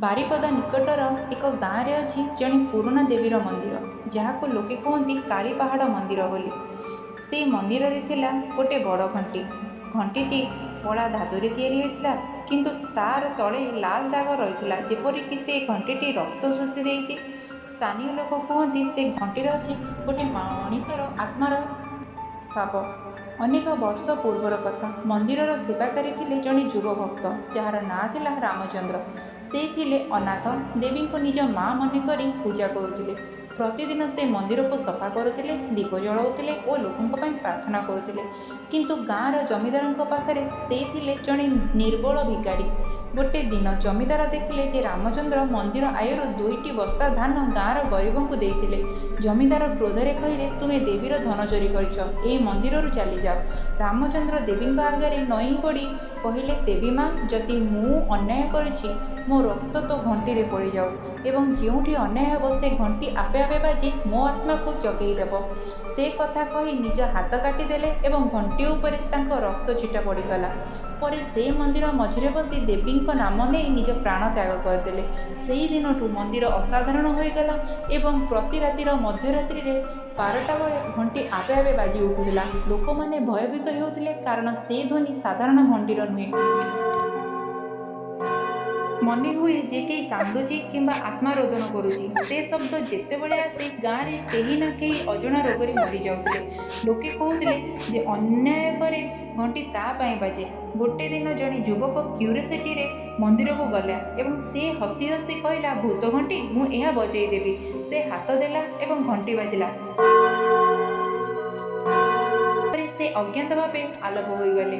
ବାରିପଦା ନିକଟର ଏକ ଗାଁରେ ଅଛି ଜଣେ ପୁରୁଣା ଦେବୀର ମନ୍ଦିର, ଯାହାକୁ ଲୋକେ କୁହନ୍ତି କାଳି ପାହାଡ଼ ମନ୍ଦିର ବୋଲି। ସେଇ ମନ୍ଦିରରେ ଥିଲା ଗୋଟେ ବଡ଼ ଘଣ୍ଟି। ଘଣ୍ଟିଟି କଳା ଧାତୁରେ ତିଆରି ହୋଇଥିଲା, କିନ୍ତୁ ତାର ତଳେ ଲାଲ ଦାଗ ରହିଥିଲା, ଯେପରିକି ସେ ଘଣ୍ଟିଟି ରକ୍ତ ଶୋଷି ଦେଇଛି। ସ୍ଥାନୀୟ ଲୋକ କୁହନ୍ତି ସେ ଘଣ୍ଟିରେ ଅଛି ଗୋଟେ ମଣିଷର ଆତ୍ମାର ସାପ। ଅନେକ ବର୍ଷ ପୂର୍ବର କଥା। ମନ୍ଦିରର ସେବାକାରୀ ଥିଲେ ଜଣେ ଯୁବ ଭକ୍ତ, ଯାହାର ନାଁ ଥିଲା ରାମଚନ୍ଦ୍ର। ସେ ଥିଲେ ଅନାଥ। ଦେବୀଙ୍କୁ ନିଜ ମା ମନେକରି ପୂଜା କରୁଥିଲେ। ପ୍ରତିଦିନ ସେ ମନ୍ଦିରକୁ ସଫା କରୁଥିଲେ, ଦୀପ ଜଳାଉଥିଲେ ଓ ଲୋକଙ୍କ ପାଇଁ ପ୍ରାର୍ଥନା କରୁଥିଲେ। କିନ୍ତୁ ଗାଁର ଜମିଦାରଙ୍କ ପାଖରେ ସେ ଥିଲେ ଜଣେ ନିର୍ବଳ ଭିକାରୀ। ଗୋଟେ ଦିନ ଜମିଦାର ଦେଖିଲେ ଯେ ରାମଚନ୍ଦ୍ର ମନ୍ଦିର ଆୟରୁ 2ଟି ବସ୍ତା ଧାନ ଗାଁର ଗରିବଙ୍କୁ ଦେଇଥିଲେ। ଜମିଦାର କ୍ରୋଧରେ କହିଲେ, ତୁମେ ଦେବୀର ଧନ ଚୋରି କରିଛ, ଏହି ମନ୍ଦିରରୁ ଚାଲିଯାଅ। ରାମଚନ୍ଦ୍ର ଦେବୀଙ୍କ ଆଗରେ ନଇଁ ପଡ଼ି କହିଲେ, ଦେବୀ ମା, ଯଦି ମୁଁ ଅନ୍ୟାୟ କରିଛି, ମୋ ରକ୍ତ ତୋ ଘଣ୍ଟିରେ ପଡ଼ିଯାଉ ଏବଂ ଯେଉଁଠି ଅନ୍ୟାୟ ହେବ ସେ ଘଣ୍ଟି ଆପେ ଆପେ ବାଜି ମୋ ଆତ୍ମାକୁ ଜଗେଇ ଦେବ। ସେ କଥା କହି ନିଜ ହାତ କାଟିଦେଲେ ଏବଂ ଘଣ୍ଟି ଉପରେ ତାଙ୍କ ରକ୍ତ ଛିଟା ପଡ଼ିଗଲା। ପରେ ସେ ମନ୍ଦିର ମଝିରେ ବସି ଦେବୀଙ୍କ ନାମ ନେଇ ନିଜ ପ୍ରାଣ ତ୍ୟାଗ କରିଦେଲେ। ସେହି ଦିନଠୁ ମନ୍ଦିର ଅସାଧାରଣ ହୋଇଗଲା ଏବଂ ପ୍ରତି ରାତିର ମଧ୍ୟରାତ୍ରିରେ 12ଟା ବେଳେ ଘଣ୍ଟି ଆପେ ଆପେ ବାଜି ଉଠୁଥିଲା। ଲୋକମାନେ ଭୟଭୀତ ହେଉଥିଲେ, କାରଣ ସେ ଧ୍ୱନି ସାଧାରଣ ଘଣ୍ଟିର ନୁହେଁ। ମନେ ହୁଏ ଯେ କେହି କାନ୍ଦୁଛି କିମ୍ବା ଆତ୍ମା ରୋଦନ କରୁଛି। ସେ ଶବ୍ଦ ଯେତେବେଳେ ଆସେ, ଗାଁରେ କେହି ନା କେହି ଅଜଣା ରୋଗରେ ମରିଯାଉଥିଲେ। ଲୋକେ କହୁଥିଲେ ଯେ ଅନ୍ୟାୟ କରେ ଘଣ୍ଟି ତା ପାଇଁ ବାଜେ। ଗୋଟେ ଦିନ ଜଣେ ଯୁବକ କ୍ୟୁରିଓସିଟିରେ ମନ୍ଦିରକୁ ଗଲା ଏବଂ ସେ ହସି ହସି କହିଲା, ଭୂତ ଘଣ୍ଟି, ମୁଁ ଏହା ବଜେଇ ଦେବି। ସେ ହାତ ଦେଲା ଏବଂ ଘଣ୍ଟି ବାଜିଲା। ପରେ ସେ ଅଜ୍ଞାତ ଭାବେ ଆଲୋପ ହୋଇଗଲେ।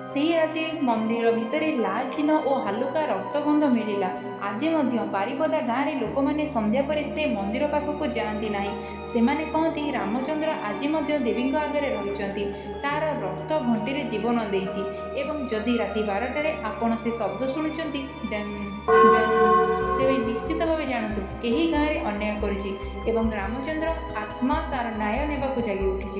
ସେହି ରାତି ମନ୍ଦିର ଭିତରେ ଲାଲ ଚିହ୍ନ ଓ ହାଲୁକା ରକ୍ତଗନ୍ଧ ମିଳିଲା। ଆଜି ମଧ୍ୟ ବାରିପଦା ଗାଁରେ ଲୋକମାନେ ସନ୍ଧ୍ୟା ପରେ ସେ ମନ୍ଦିର ପାଖକୁ ଯାଆନ୍ତି ନାହିଁ। ସେମାନେ କହନ୍ତି, ରାମଚନ୍ଦ୍ର ଆଜି ମଧ୍ୟ ଦେବୀଙ୍କ ଆଗରେ ରହିଛନ୍ତି। ତାର ରକ୍ତ ଘଣ୍ଟିରେ ଜୀବନ ଦେଇଛି ଏବଂ ଯଦି ରାତି 12ଟାରେ ଆପଣ ସେ ଶବ୍ଦ ଶୁଣୁଛନ୍ତି, ଡଙ୍ଗ ଡଙ୍ଗ, ତେବେ ନିଶ୍ଚିତ ଭାବେ ଜାଣନ୍ତୁ କେହି ଗାଁରେ ଅନ୍ୟାୟ କରିଛି ଏବଂ ରାମଚନ୍ଦ୍ର ଆତ୍ମା ତାର ନ୍ୟାୟ ନେବାକୁ ଜାଗି ଉଠିଛି।